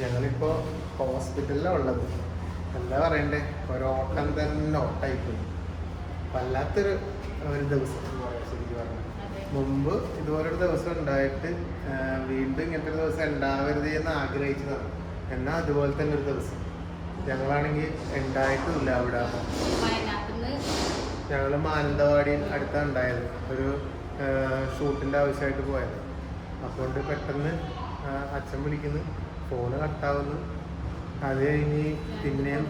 ഞങ്ങളിപ്പോൾ ഹോസ്പിറ്റലിലാണ് ഉള്ളത്. എന്താ പറയണ്ടേ, ഒരോട്ടം തന്നെ ഓട്ടായിപ്പോയി. വല്ലാത്തൊരു ദിവസം ശരിക്കും പറഞ്ഞു. മുമ്പ് ഇതുപോലൊരു ദിവസം ഉണ്ടായിട്ട് വീണ്ടും ഇങ്ങനത്തെ ഒരു ദിവസം ഉണ്ടാവരുത് എന്ന് ആഗ്രഹിച്ചതാണ്. എന്നാൽ അതുപോലെ തന്നെ ഒരു ദിവസം ഞങ്ങളാണെങ്കിൽ ഉണ്ടായിട്ടുമില്ല. അവിടെ ഞങ്ങൾ മാനന്തവാടിയിൽ അടുത്താണ് ഉണ്ടായത്. ഒരു ഷൂട്ടിൻ്റെ ആവശ്യമായിട്ട് പോയത്. അതുകൊണ്ട് പെട്ടെന്ന് അച്ഛൻ വിളിക്കുന്നു, ഫോണ് കട്ടാവുന്നു. അത് കഴിഞ്ഞ് പിന്നെയും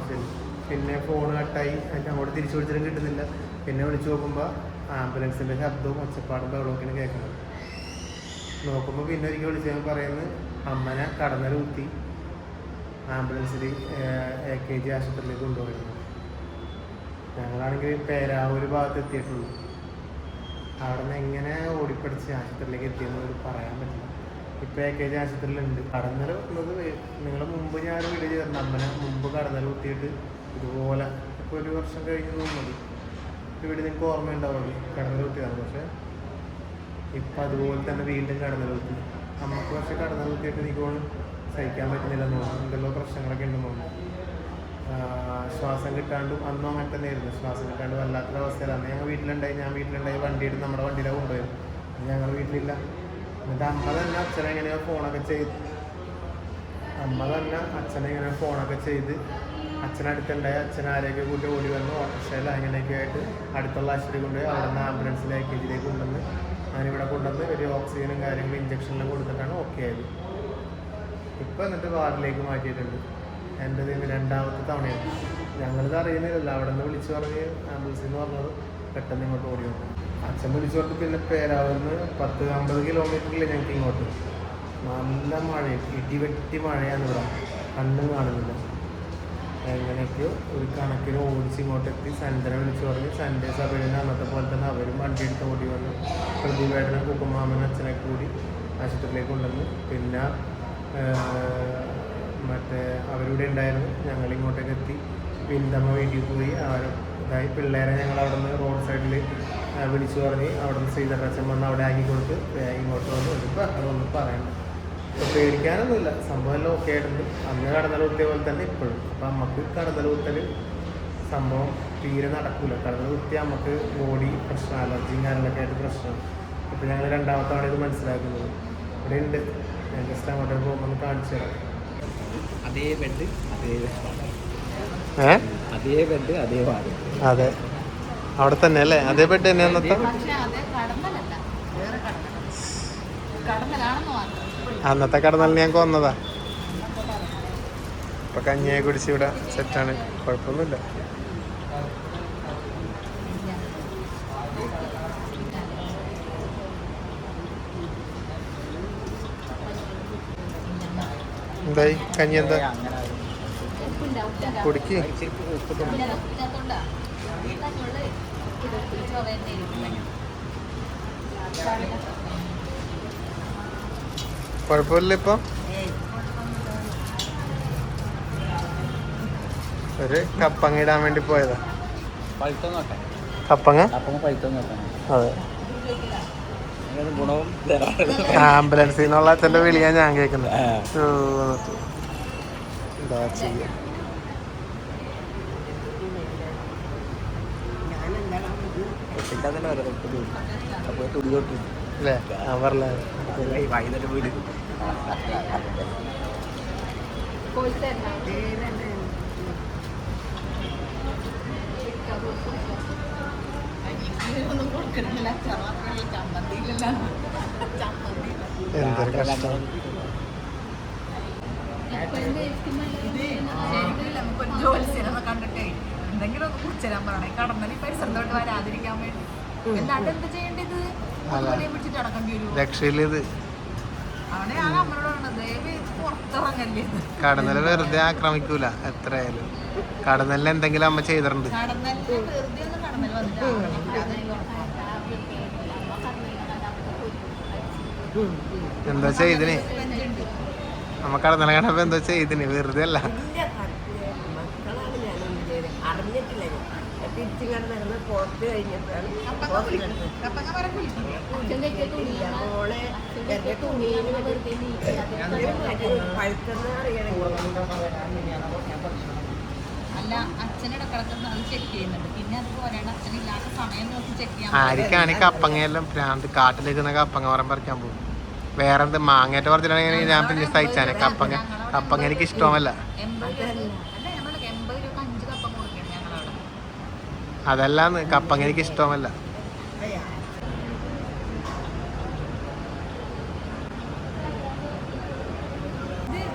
ശരി, പിന്നെ ഫോണ് കട്ടായി. അങ്ങോട്ട് തിരിച്ചു വിളിച്ചിട്ടും കിട്ടുന്നില്ല. പിന്നെ വിളിച്ചു നോക്കുമ്പോൾ ആംബുലൻസിൻ്റെ ശബ്ദവും ഒച്ചപ്പാടും ബഹളമൊക്കെയാണ് കേൾക്കുന്നത്. നോക്കുമ്പോൾ പിന്നെ ഒരിക്കൽ വിളിച്ചാൽ പറയുന്നത് അമ്മനെ കടന്നൽ കുത്തി ആംബുലൻസിൽ AKG ആശുപത്രിയിലേക്ക് കൊണ്ടുപോയിരുന്നു. ഞങ്ങളാണെങ്കിൽ പേരാവൂർ ഭാഗത്ത് എത്തിയിട്ടുള്ളൂ. അവിടെ നിന്ന് എങ്ങനെ ഓടിപ്പടിച്ച് ആശുപത്രിയിലേക്ക് എത്തിയെന്ന് പറയാൻ പറ്റില്ല. ഇപ്പോൾ AKG ആശുപത്രിയിലുണ്ട്. കടന്നൽ വന്നത് നിങ്ങൾ മുമ്പ് ഞാൻ വീഡിയോ ചെയ്തിട്ടുണ്ട്. അമ്മനെ മുമ്പ് കടന്നൽ കുത്തിയിട്ട് ഇതുപോലെ ഇപ്പോൾ 1 വർഷം കഴിഞ്ഞ് തോന്നുന്നത്. ഇവിടെ നിങ്ങൾക്ക് ഓർമ്മയുണ്ടാവുള്ളൂ കടന്നൽ കുത്തിയതാണ്. പക്ഷേ ഇപ്പം അതുപോലെ തന്നെ വീണ്ടും കടന്നൽ കുത്തി. നമുക്ക് പക്ഷേ കടന്നൽ കുത്തിയിട്ട് എനിക്ക് സഹിക്കാൻ പറ്റുന്നില്ലെന്ന് തോന്നുന്നു. എന്തെല്ലോ പ്രശ്നങ്ങളൊക്കെ ഉണ്ടെന്ന് തോന്നുന്നു. ശ്വാസം കിട്ടാണ്ടും അന്നും അങ്ങനെ തന്നെ ആയിരുന്നു. ശ്വാസം കിട്ടാണ്ട് വല്ലാത്തൊരവസ്ഥയിലാണ്. അന്ന് ഞങ്ങൾ വീട്ടിലുണ്ടായി. ഞാൻ വീട്ടിലുണ്ടായി. വണ്ടിയിട്ട് നമ്മുടെ വണ്ടിയിലാണ് കൊണ്ടുപോയത്. ഞങ്ങൾ വീട്ടിലില്ല. എന്നിട്ട് അമ്മ തന്നെ അച്ഛനെ എങ്ങനെയോ ഫോണൊക്കെ ചെയ്ത് അച്ഛനടുത്തുണ്ടായി. അച്ഛൻ ആരെയൊക്കെ കൂട്ടി ഓടി വന്നു. ഓട്ടോറിക്ഷയിൽ അങ്ങനെയൊക്കെ ആയിട്ട് അടുത്തുള്ള ആശുപത്രി കൊണ്ടുപോയി. അവിടെ നിന്ന് ആംബുലൻസിൽ AKGയിലേക്ക് കൊണ്ടുവന്ന് ഞാനിവിടെ കൊണ്ടുവന്ന് ഒരു ഓക്സിജനും കാര്യങ്ങളും ഇഞ്ചക്ഷനെല്ലാം കൊടുത്തിട്ടാണ് ഓക്കെ ആയത്. ഇപ്പം എന്നിട്ട് വാർഡിലേക്ക് മാറ്റിയിട്ടുണ്ട്. എൻ്റെ ഇതിന് 2ാമത്തെ തവണയാണ്. ഞങ്ങളിത് അറിയുന്നില്ലല്ലോ. അവിടെ നിന്ന് വിളിച്ചു പറഞ്ഞ് ആംബുലൻസിൽ നിന്ന് പറഞ്ഞത് പെട്ടെന്ന് ഇങ്ങോട്ട് ഓടി വന്നു. അച്ഛൻ വിളിച്ചു കൊടുത്ത് പിന്നെ പേരാവുന്ന 10-50 കിലോമീറ്ററിൽ ഞങ്ങൾക്ക് ഇങ്ങോട്ട്. നല്ല മഴയും ഇടിവെട്ടി മഴയാണ് ഇവിടെ. കണ്ണും കാണുന്നില്ല. എങ്ങനെയൊക്കെയോ ഒരു കണക്കിന് ഓടിച്ച് ഇങ്ങോട്ടെത്തി. സഞ്ജനെ വിളിച്ചു പറഞ്ഞ് സൺഡേ സഭയിൽ അന്നത്തെ പോലെ തന്നെ അവരും വണ്ടി എടുത്ത് ഓടി വന്നു. പ്രതിവേട്ടനും കുക്കുമാമനും അച്ഛനൊക്കെ കൂടി ആശുപത്രിയിലേക്ക് കൊണ്ടുവന്ന്. പിന്നെ മറ്റേ അവരിവിടെ ഉണ്ടായിരുന്നു. ഞങ്ങളിങ്ങോട്ടേക്ക് എത്തി. പിന്നമ്മ വീട്ടിൽ പോയി. ഇതായി പിള്ളേരെ ഞങ്ങൾ അവിടെ നിന്ന് റോഡ് സൈഡിൽ വിളിച്ചു പറഞ്ഞ് അവിടെ നിന്ന് ശ്രീധരച്ചൻ വന്ന് അവിടെ ആക്കി കൊടുത്ത് ഇങ്ങോട്ട് വന്നു. ഇതിപ്പോൾ അതൊന്നും പറയണ്ട. ഇപ്പോൾ പേടിക്കാനൊന്നുമില്ല. സംഭവം എല്ലാം ഓക്കെ ആയിട്ടുണ്ട്. അന്ന് കടന്നൽ കുത്തിയ പോലെ തന്നെ ഇപ്പോഴും. അപ്പം നമുക്ക് കടന്നൽ കുത്തൽ സംഭവം തീരെ നടക്കില്ല. കടന്നൽ കുത്തിയാൽ നമുക്ക് ബോഡി പ്രശ്നം, അലർജിയും കാര്യങ്ങളൊക്കെ ആയിട്ട് പ്രശ്നം. ഇപ്പം ഞങ്ങൾ 2ാമത്തെ തവണ ഇത് മനസ്സിലാക്കുന്നത്. ഇവിടെ ഉണ്ട്. ഞാൻ ജസ്റ്റ് അങ്ങോട്ടേക്ക് പോകുമ്പോൾ ഒന്ന് കാണിച്ചു തരാം. അതേ ബെഡ് അതേ വാർഡ്. അതെ, അവിടെ തന്നെ അല്ലേ? അതേ ബെഡ് തന്നെ അന്നത്തെ കടന്നലിന് ഞാൻ കൊന്നതാ. ഇപ്പൊ കഞ്ഞിയെ കുടിച്ച് ഇവിടെ സെറ്റാണ്. കുഴപ്പമൊന്നുമില്ല. എന്തായി കഞ്ഞി? എന്താ കുടിക്ക്. കുഴപ്പമില്ല. ഇപ്പൊ ഒരു കപ്പങ്ങ ഇടാൻ വേണ്ടി പോയതാ. കപ്പങ്ങ അതെ. ആംബുലൻസിൽ നിന്നുള്ള അച്ഛൻ്റെ വിളിയാ ഞാൻ കേൾക്കുന്നത്. എന്താ ചെയ്യാ? അല്ലേ? ഞാൻ പറഞ്ഞ വീട് എന്തൊരു കഷ്ടം. ജോലിസിനൊക്കെ കണ്ടിട്ടേ എന്തെങ്കിലും ഒന്ന് കുറിച്ചുതരാൻ പറയണേ. കടന്നലി പരിസരത്തോട്ട് വരാതിരിക്കാൻ വേണ്ടി. അല്ലാണ്ട് എന്ത് ചെയ്യേണ്ടത്? പിടിച്ചിട്ട് അടക്കേണ്ടി വരും. രക്ഷയില്ലത്. അവിടെ ഞാൻ അമ്മയോട് പറഞ്ഞത് ദയവ് പുറത്തിറങ്ങല്ലേ. കടന്നല് വെറുതെ ആക്രമിക്കൂല എത്രയായാലും. കടന്നലിന് എന്തെങ്കിലും അമ്മ ചെയ്തിട്ടുണ്ട്. കടന്നലിന് വെറുതെ ഒന്ന് കടന്നൽ വന്നിട്ട് എന്താ ചെയ്തിന്? നമ്മ കടന്നല കാണപ്പോ എന്താ ചെയ്തിന്? വെറുതെ അല്ല. പിടിച്ചിങ്ങനെ നടന്ന് പുറത്ത് കഴിഞ്ഞപ്പോഴാണ് കപ്പങ്ങ കുളിക്കും. കപ്പങ്ങ മരം കുളിക്കില്ലേ? മോളെ എന്റെ തുണിയിൽ പഴുത്തെന്ന് അറിയണമെങ്കിൽ അല്ല, അച്ഛനിടക്കിടക്ക് അത് ചെക്ക് ചെയ്യുന്നുണ്ട്. പിന്നെ അത് പോരാണ്ട് അച്ഛനില്ലാത്ത സമയം നോക്കി ചെക്ക് ചെയ്യാൻ ആർക്കാണ് കപ്പങ്ങയെല്ലാം ഭ്രാന്ത് കാട്ടിലേക്ക് കപ്പങ്ങ മരം പറിക്കാൻ പോകും. വേറെ എന്ത് മാങ്ങേറ്റ പറിച്ചിട്ടാണെങ്കിൽ ഞാൻ പിന്നെ സഹിച്ചാനെ. കപ്പങ്ങ എനിക്ക് ഇഷ്ടമല്ല. 80 അല്ല, നമ്മള് 80 രൂപ 5 കപ്പങ്ങ കൊടുക്കണം ഞങ്ങളവിടെ. അതല്ലാന്ന് കപ്പങ്ങ എനിക്ക് ഇഷ്ടമല്ല.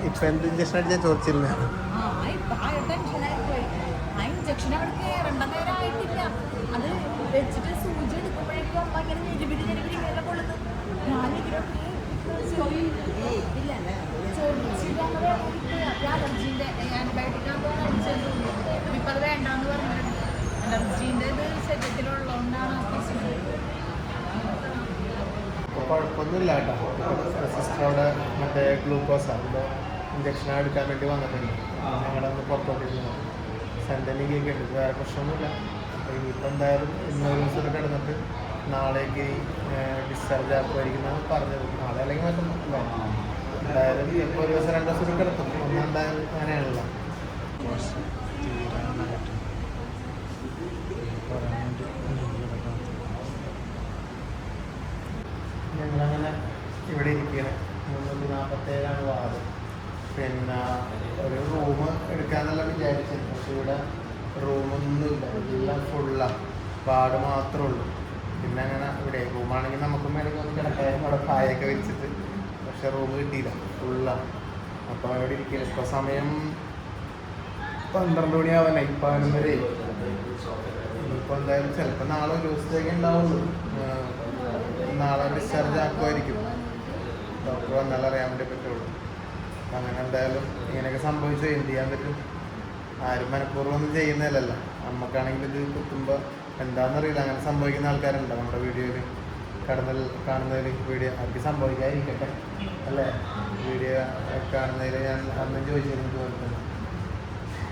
ഇപ്പൊ എന്ത് ഇഞ്ചക്ഷൻ അടിച്ചാൽ ചോദിച്ചില്ല. ആ ഇഞ്ചക്ഷൻ അവിടെ കേറേണ്ട നേരം ആയിട്ടില്ല. അത് വെച്ചിട്ട് സൂചി എടുക്കുമ്പോഴേക്കും അമ്മ ഇങ്ങനെ ഞെരിപിടി ഇങ്ങനെ കൊള്ളുന്നു. ഞാനിതിലൊക്കെ അലർജീന്റെ ആന്റിബയോട്ടിക് ഇപ്പൊ അത് വേണ്ടാന്ന് പറഞ്ഞിട്ടുണ്ട്. അലർജീന്റെ ഇത് ശരീരത്തിലുള്ളതുകൊണ്ടാണ് കുഴപ്പമൊന്നുമില്ല കേട്ടോ. സിസ്റ്ററോടെ മറ്റേ ഗ്ലൂക്കോസാണ് ഇഞ്ചക്ഷൻ എടുക്കാൻ വേണ്ടി വന്നിട്ടുണ്ട്. ഞങ്ങളൊന്ന് പുറത്തോട്ടിരുന്നു. സെൻറ്റനിക്കൊക്കെ ഉണ്ട്. വേറെ പ്രശ്നമൊന്നുമില്ല. അപ്പോൾ ഇനിയിപ്പോൾ എന്തായാലും ഇന്നൊരു ദിവസം കിടന്നിട്ട് നാളേക്ക് ഡിസ്ചാർജ് ആക്കുമായിരിക്കുന്നതാണ് പറഞ്ഞത്. നാളെ അല്ലെങ്കിൽ മറ്റൊന്നും എന്തായാലും ഇപ്പോൾ ഒരു ദിവസം 2 ദിവസം കിടക്കും. ഒന്നും എന്തായാലും അങ്ങനെയാണല്ലോ. ഞങ്ങളങ്ങനെ ഇവിടെ ഇരിക്കുകയാണ്. 347 വാർഡ്. പിന്നെ ഒരു റൂം എടുക്കാമെന്നുള്ള വിചാരിച്ചത്. പക്ഷെ ഇവിടെ റൂമൊന്നുമില്ല, എല്ലാം ഫുള്ളാണ്. വാർഡ് മാത്രമേ ഉള്ളൂ. പിന്നെ അങ്ങനെ ഇവിടെ റൂമാണെങ്കിൽ നമുക്കും വേണമെങ്കിൽ ഒന്ന് കിടക്കാനും അവിടെ പായൊക്കെ വെച്ചിട്ട്. പക്ഷെ റൂം കിട്ടിയില്ല, ഫുള്ളാണ്. അപ്പോൾ അവിടെ ഇരിക്കില്ല. ഇപ്പോൾ സമയം 12 മണിയാവാനായി. 11 വരെ. ഇനിയിപ്പോൾ എന്തായാലും ചിലപ്പോൾ നാളെ ഒരു ദിവസത്തേക്ക് ഉണ്ടാവുള്ളൂ. നാളെ ഡിസ്ചാർജ് ആക്കുമായിരിക്കും. ഡോക്ടർ വന്നാൽ അറിയാൻ വേണ്ടി പറ്റുള്ളൂ. അങ്ങനെ എന്തായാലും ഇങ്ങനെയൊക്കെ സംഭവിച്ചു എന്ത് ചെയ്യാൻ പറ്റും? ആരും മനഃപൂർവ്വം ഒന്നും ചെയ്യുന്നതല്ലല്ലോ. നമുക്കാണെങ്കിൽ ഇത് കുത്തുമ്പോൾ എന്താണെന്നറിയില്ല. അങ്ങനെ സംഭവിക്കുന്ന ആൾക്കാരുണ്ട് നമ്മുടെ വീഡിയോയിൽ കാണുന്നതിൽ. വീഡിയോ അവർക്ക് സംഭവിക്കാതിരിക്കട്ടെ അല്ലേ? വീഡിയോ കാണുന്നതിൽ ഞാൻ അന്നും ചോദിച്ചിരുന്നു തോന്നുന്നു.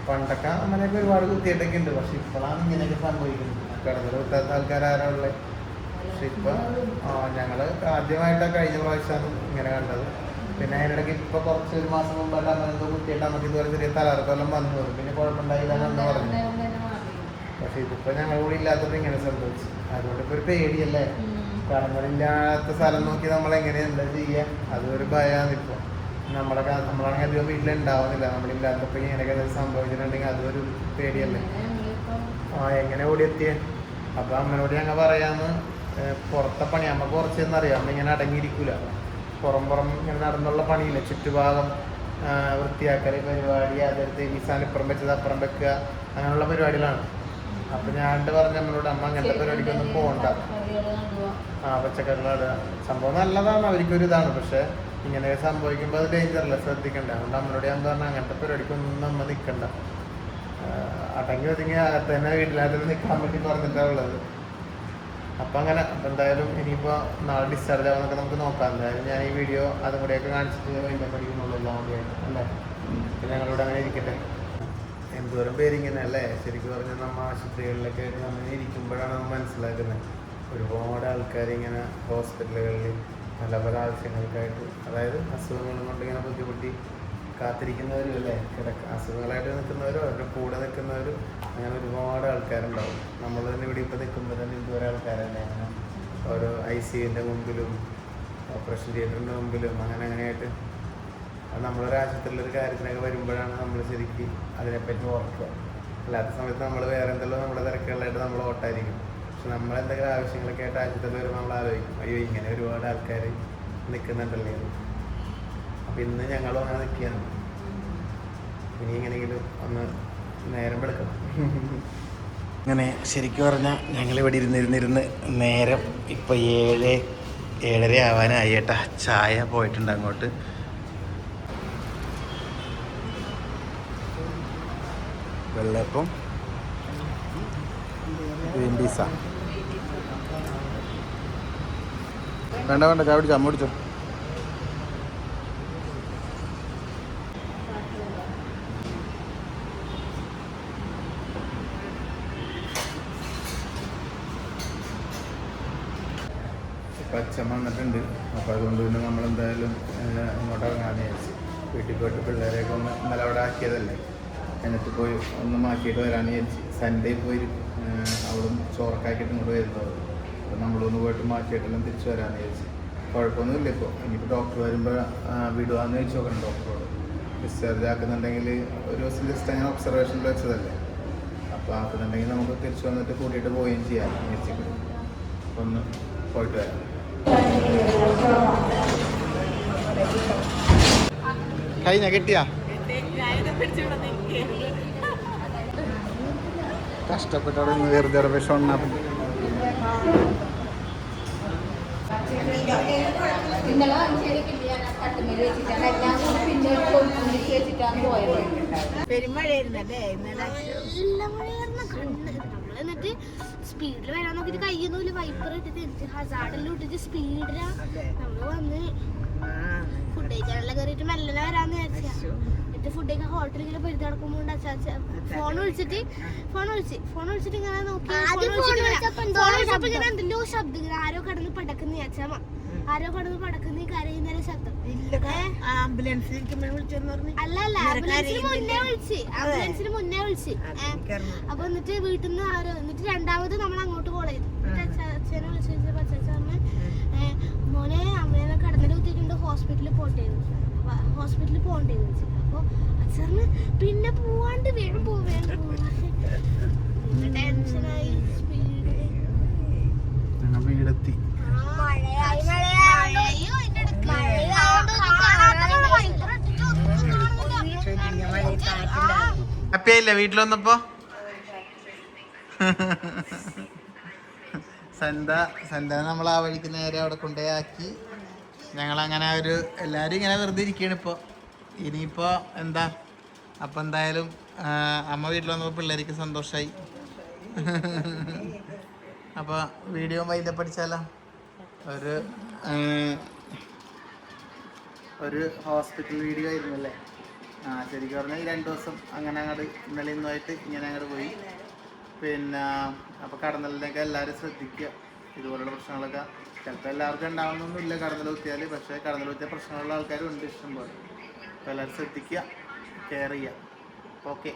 പണ്ടൊക്കെ അങ്ങനെയൊക്കെ ഒരുപാട് കുത്തിയിട്ടൊക്കെ ഉണ്ട്. പക്ഷെ ഇപ്പോഴാണ് ഇങ്ങനെയൊക്കെ സംഭവിക്കുന്നത്. കിടന്നിൽ കുത്താത്ത ആൾക്കാരാരുള്ളത്. പക്ഷെ ഇപ്പം ഞങ്ങൾ ആദ്യമായിട്ടാണ് കഴിഞ്ഞ പ്രാവശ്യമാണ് ഇങ്ങനെ കണ്ടത്. പിന്നെ അതിനിടയ്ക്ക് ഇപ്പോൾ കുറച്ച് ഒരു മാസം മുമ്പായിട്ട് അങ്ങനെ എന്തോ കുത്തിയിട്ട് നമുക്ക് ഇതുപോലെ ചെറിയ തലകറക്കെല്ലാം വന്നു പോകും. പിന്നെ കുഴപ്പമുണ്ടായില്ല എന്ന് പറഞ്ഞു. പക്ഷെ ഇതിപ്പോൾ ഞങ്ങൾ കൂടി ഇല്ലാത്തത് ഇങ്ങനെ സംഭവിച്ചു. അതുകൊണ്ട് ഇപ്പോൾ ഒരു പേടിയല്ലേ? കടങ്ങളില്ലാത്ത സ്ഥലം നോക്കി നമ്മളെങ്ങനെ എന്താ ചെയ്യുക? അതൊരു ഭയമാണ്. ഇപ്പോൾ നമ്മളാണെങ്കിൽ അധികം വീട്ടിലുണ്ടാവുന്നില്ല. നമ്മളില്ലാത്തപ്പോൾ ഇങ്ങനെയൊക്കെ സംഭവിച്ചിട്ടുണ്ടെങ്കിൽ അതൊരു പേടിയല്ലേ? എങ്ങനെ ഓടിയെത്തിയേ? അപ്പോൾ അമ്മനോട് ഞങ്ങൾ പറയാമെന്ന്. പുറത്തെ പണി നമുക്ക് കുറച്ചെന്നറിയാം. നമ്മളിങ്ങനെ അടങ്ങിയിരിക്കില്ല. പുറം ഇങ്ങനെ നടന്നുള്ള പണിയില്ല. ചുറ്റുഭാഗം വൃത്തിയാക്കൽ പരിപാടി, അതെടുത്ത് ഈ സാധനം ഇപ്പുറം വെച്ചത് അപ്പുറം വെക്കുക, അങ്ങനെയുള്ള പരിപാടികളാണ്. അപ്പം ഞാൻ പറഞ്ഞ നമ്മളോട് അമ്മ അങ്ങനത്തെ പരിപാടിക്കൊന്നും പോകണ്ട. പച്ചക്കറികളുടെ സംഭവം നല്ലതാണ്, അവർക്കൊരു ഇതാണ്. പക്ഷേ ഇങ്ങനെ സംഭവിക്കുമ്പോൾ അത് ഡേഞ്ചറല്ല, ശ്രദ്ധിക്കണ്ട. അതുകൊണ്ട് നമ്മളോട് ഞാൻ പറഞ്ഞാൽ അങ്ങനത്തെ പരിപാടിക്കൊന്നും നമ്മൾ നിൽക്കണ്ട. അടങ്ങി ഒതുങ്ങി അകത്ത് തന്നെ വീട്ടിനകത്ത് നിൽക്കാൻ വേണ്ടി പറഞ്ഞിട്ടാണ് ഉള്ളത്. അപ്പം അങ്ങനെ എന്തായാലും ഇനിയിപ്പോൾ നാളെ ഡിസ്ചാർജ് ആവുന്നൊക്കെ നമുക്ക് നോക്കാം. എന്തായാലും ഞാൻ ഈ വീഡിയോ അതും കൂടെയൊക്കെ കാണിച്ചിട്ട് കഴിഞ്ഞ പഠിക്കുന്നുള്ളൂ എല്ലാം കൂടിയായിട്ട് അല്ലേ? അപ്പം ഞങ്ങളിവിടെ അങ്ങനെ ഇരിക്കട്ടെ. എന്തോരം പേരിങ്ങനെ അല്ലേ? ശരിക്കും പറഞ്ഞാൽ നമ്മൾ ആശുപത്രികളിലൊക്കെ നമ്മൾ ഇരിക്കുമ്പോഴാണ് നമ്മൾ മനസ്സിലാക്കുന്നത് ഒരുപാട് ആൾക്കാർ ഇങ്ങനെ ഹോസ്പിറ്റലുകളിൽ പല പല ആവശ്യങ്ങൾക്കായിട്ട്, അതായത് അസുഖങ്ങൾ കൊണ്ട് ഇങ്ങനെ ബുദ്ധിമുട്ടി കാത്തിരിക്കുന്നവരും അല്ലേ, അസുഖങ്ങളായിട്ട് നിൽക്കുന്നവരും അവരുടെ കൂടെ നിൽക്കുന്നവരും, അങ്ങനെ ഒരുപാട് ആൾക്കാരുണ്ടാവും. നമ്മൾ തന്നെ ഇവിടെ ഇപ്പോൾ നിൽക്കുമ്പോൾ തന്നെ ഇതുവരെ ആൾക്കാരല്ലേ, അങ്ങനെ ഓരോ ICUവിൻ്റെ മുമ്പിലും ഓപ്പറേഷൻ തിയേറ്ററിൻ്റെ മുമ്പിലും അങ്ങനെയായിട്ട്. അത് നമ്മളൊരു ആശുപത്രിയിലൊരു കാര്യത്തിനൊക്കെ വരുമ്പോഴാണ് നമ്മൾ ശരിക്കും അതിനെപ്പറ്റി ഓർക്കുക. അല്ലാത്ത സമയത്ത് നമ്മൾ വേറെ എന്തെല്ലാം നമ്മുടെ തിരക്കുകളായിട്ട് നമ്മൾ ഓട്ടായിരിക്കും. പക്ഷെ നമ്മളെന്തെങ്കിലും ആവശ്യങ്ങളൊക്കെ ആയിട്ട് ആശുപത്രിയിൽ വരുമ്പോൾ നമ്മൾ ആലോചിക്കും, അയ്യോ ഇങ്ങനെ ഒരുപാട് ആൾക്കാർ നിൽക്കുന്നുണ്ടല്ലേ. അപ്പം ഇന്ന് ഞങ്ങളും അങ്ങനെ നിൽക്കുകയാണ്. ഇനി എങ്ങനെയെങ്കിലും ഒന്ന് നേരം എടുക്കണം. അങ്ങനെ ശരിക്കും പറഞ്ഞാൽ ഞങ്ങളിവിടെ ഇരുന്നിരുന്ന് നേരം ഇപ്പോൾ 7-7:30 ആവാനായി ഏട്ടാ. ചായ പോയിട്ടുണ്ട് അങ്ങോട്ട്. വെള്ളപ്പം ഗ്രീൻ പീസ വേണ്ട ചായ പിടിച്ചോ, അമ്മ പിടിച്ചോ. അച്ഛൻ വന്നിട്ടുണ്ട്. അപ്പോൾ അതുകൊണ്ട് പിന്നെ നമ്മളെന്തായാലും ഇങ്ങോട്ട് ഇറങ്ങാമെന്ന് വിചാരിച്ചു. വീട്ടിൽ പോയിട്ട് പിള്ളേരെയൊക്കെ ഒന്ന് ഇന്നലെ അവിടെ ആക്കിയതല്ലേ, എന്നിട്ട് പോയി ഒന്ന് മാറ്റിയിട്ട് വരാമെന്ന് വിചാരിച്ചു. സൺഡേ പോയി അവിടെ ചോറൊക്കെ ആക്കിയിട്ട് ഇങ്ങോട്ട് വരുന്നത്. അപ്പോൾ നമ്മളൊന്ന് പോയിട്ട് മാറ്റിയിട്ടെല്ലാം തിരിച്ചു വരാമെന്ന് വിചാരിച്ചു. കുഴപ്പമൊന്നുമില്ല ഇപ്പോൾ. ഇനിയിപ്പോൾ ഡോക്ടർ വരുമ്പോൾ വിടുവാന്ന് ചോദിച്ചു നോക്കണം ഡോക്ടറോട്. ഡിസ്ചാർജ് ആക്കുന്നുണ്ടെങ്കിൽ ഒരു ദിവസം ജസ്റ്റ് അങ്ങനെ ഒബ്സർവേഷനിൽ വെച്ചതല്ലേ, അപ്പോൾ ആക്കുന്നുണ്ടെങ്കിൽ നമുക്ക് തിരിച്ചു വന്നിട്ട് കൂട്ടിയിട്ട് പോവുകയും ചെയ്യാം വിചാരിച്ചിട്ട്. അപ്പോൾ ഒന്ന് പോയിട്ട് വരാം. കഴിഞ്ഞ കിട്ടിയാ കഷ്ടപ്പെട്ടോടെ വെറുതെ വിഷം ഇന്നലെ ശരിക്കില്ല, ഞാൻ കട്ടുമേൽ വെച്ചിട്ടാണ് എല്ലാം കൂടി പിന്നെ കൊണ്ടുവന്നിട്ട് വെച്ചിട്ടാണ് പോയത്. പെരുമഴയായിരുന്നല്ലേ ഇന്നലെ? നല്ല മഴയായിരുന്നു. നമ്മൾ എന്നിട്ട് സ്പീഡിൽ വരാൻ നോക്കിട്ട് കയ്യൊന്നുമില്ല, വൈപ്പർ ഇട്ടിട്ട് ഹസാർഡെല്ലാം ഇട്ടിട്ട് സ്പീഡിലാ നമ്മള് വന്ന് ഫുഡ് കഴിക്കാനെല്ലാം കയറിയിട്ട് മെല്ലെ വരാന്ന് വിചാരിച്ചാ. എന്നിട്ട് ഫുഡ് കഴിക്കാൻ ഹോട്ടലിൽ ഇങ്ങനെ പെരുതി നടക്കുമ്പോൾ ഫോൺ വിളിച്ചിട്ട് ഇങ്ങനെ നോക്കി ഇങ്ങനെ എന്തെല്ലോ ശബ്ദം, ഇങ്ങനെ ആരോ കടന്ന് പടക്കുന്ന വിചാരിച്ചാ, ആരോ കടന്ന് പടക്കുന്ന കരയുന്ന ശബ്ദം. അല്ല ആംബുലൻസിന് മുന്നേ വിളിച്ച് അപ്പൊ എന്നിട്ട് വീട്ടിൽ നിന്ന് ആരോ, എന്നിട്ട് രണ്ടാമത് നമ്മൾ അങ്ങോട്ട് കോൾ ചെയ്തു. അച്ഛനെ വിളിച്ചു ചോദിച്ചപ്പോ അച്ഛൻ പറഞ്ഞു മോനെ അമ്മേനെ കടന്നിൽ കുത്തിയിട്ടുണ്ട്, ഹോസ്പിറ്റലിൽ പോകണ്ടേന്ന് ചോദിച്ചു. അപ്പൊ അച്ഛന് പിന്നെ പോവാണ്ട് വേഗം പോവാൻ ടെൻഷനായി. സ്പീഡ് വീടെത്തി. ഹാപ്പി ആയില്ലേ വീട്ടിൽ വന്നപ്പോ? സന്ത നമ്മൾ ആ വഴിക്ക് നേരെ അവിടെ കൊണ്ടുപോയി ആക്കി. ഞങ്ങളങ്ങനെ എല്ലാവരും ഇങ്ങനെ വെറുതെ ഇരിക്കുകയാണ് ഇപ്പോൾ. ഇനിയിപ്പോൾ എന്താ, അപ്പം എന്തായാലും അമ്മ വീട്ടിൽ വന്നപ്പോൾ പിള്ളേർക്ക് സന്തോഷമായി. അപ്പോൾ വീഡിയോ വൈകിട്ട് പഠിച്ചാലോ. ഒരു ഹോസ്പിറ്റൽ വീഡിയോ ആയിരുന്നു അല്ലേ? ശരിക്കും പറഞ്ഞാൽ ഈ 2 ദിവസം അങ്ങനെ അങ്ങോട്ട് ഇന്നലെ ഇന്നുമായിട്ട് ഇങ്ങനെ അങ്ങോട്ട് പോയി. പിന്നെ അപ്പോൾ കടന്നലിനൊക്കെ എല്ലാവരും ശ്രദ്ധിക്കുക. ഇതുപോലുള്ള പ്രശ്നങ്ങളൊക്കെ ചിലപ്പോൾ എല്ലാവർക്കും ഉണ്ടാവുന്നൊന്നുമില്ല കടന്നൽ കുത്തിയാൽ, പക്ഷേ കടന്നൽ കുത്തിയ പ്രശ്നമുള്ള ആൾക്കാരും ഉണ്ട് ഇഷ്ടം പോലെ. അപ്പോൾ എല്ലാവരും ശ്രദ്ധിക്കുക, കെയർ ചെയ്യുക. ഓക്കെ.